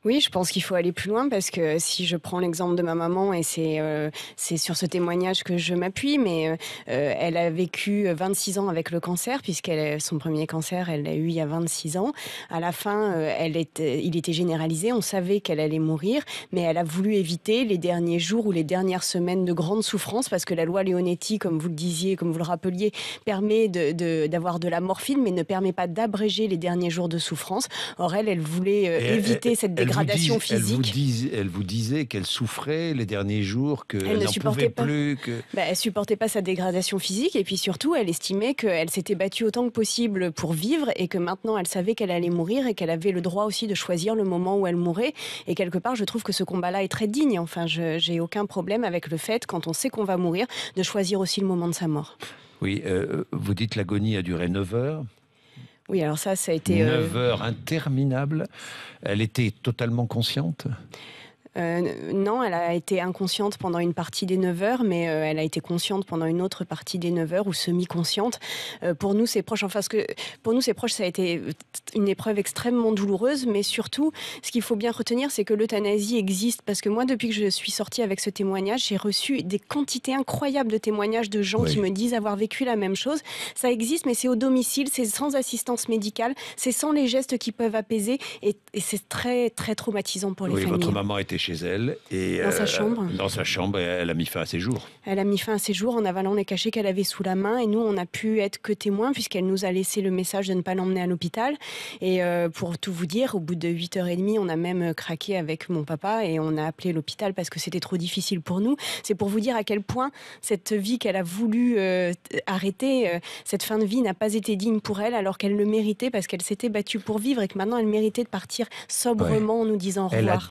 Oui, je pense qu'il faut aller plus loin parce que si je prends l'exemple de ma maman et c'est sur ce témoignage que je m'appuie, mais elle a vécu 26 ans avec le cancer puisqu'elle son premier cancer, elle l'a eu il y a 26 ans. À la fin, il était généralisé, on savait qu'elle allait mourir, mais elle a voulu éviter les derniers jours ou les dernières semaines de grande souffrance parce que la loi Leonetti, comme vous le disiez, comme vous le rappeliez, permet d'avoir de la morphine mais ne permet pas d'abréger les derniers jours de souffrance. Or, elle voulait Et éviter cette dégradation physique. elle vous disait qu'elle souffrait les derniers jours, Elle qu'elle ne n'en pouvait supportait pas. plus, que... Elle supportait pas sa dégradation physique et puis surtout, elle estimait qu'elle s'était battue autant que possible pour vivre et que maintenant elle savait qu'elle allait mourir et qu'elle avait le droit aussi de choisir le moment où elle mourrait. Et quelque part, je trouve que ce combat-là est très digne. Enfin, j'ai aucun problème avec le fait, quand on sait qu'on va mourir, de choisir aussi le moment de sa mort. Oui, vous dites l'agonie a duré 9 heures. Oui, alors ça a été 9 heures interminables. Elle était totalement consciente. Non, elle a été inconsciente pendant une partie des 9 heures, mais elle a été consciente pendant une autre partie des 9 heures ou semi-consciente. Pour nous, c'est proche. Enfin, pour nous, c'est proche. Ça a été une épreuve extrêmement douloureuse, mais surtout, ce qu'il faut bien retenir, c'est que l'euthanasie existe. Parce que moi, depuis que je suis sortie avec ce témoignage, j'ai reçu des quantités incroyables de témoignages de gens qui Oui. me disent avoir vécu la même chose. Ça existe, mais c'est au domicile, c'est sans assistance médicale, c'est sans les gestes qui peuvent apaiser, et c'est très, très traumatisant pour les Oui, votre familles. maman était chez elle et Dans sa chambre. dans sa chambre, et elle a mis fin à ses jours. Elle a mis fin à ses jours en avalant les cachets qu'elle avait sous la main et nous, on a pu être que témoins puisqu'elle nous a laissé le message de ne pas l'emmener à l'hôpital. Et pour tout vous dire, au bout de 8h30, on a même craqué avec mon papa et on a appelé l'hôpital parce que c'était trop difficile pour nous. C'est pour vous dire à quel point cette vie qu'elle a voulu arrêter, cette fin de vie n'a pas été digne pour elle alors qu'elle le méritait parce qu'elle s'était battue pour vivre et que maintenant elle méritait de partir Ouais. sobrement en nous disant au Elle a revoir.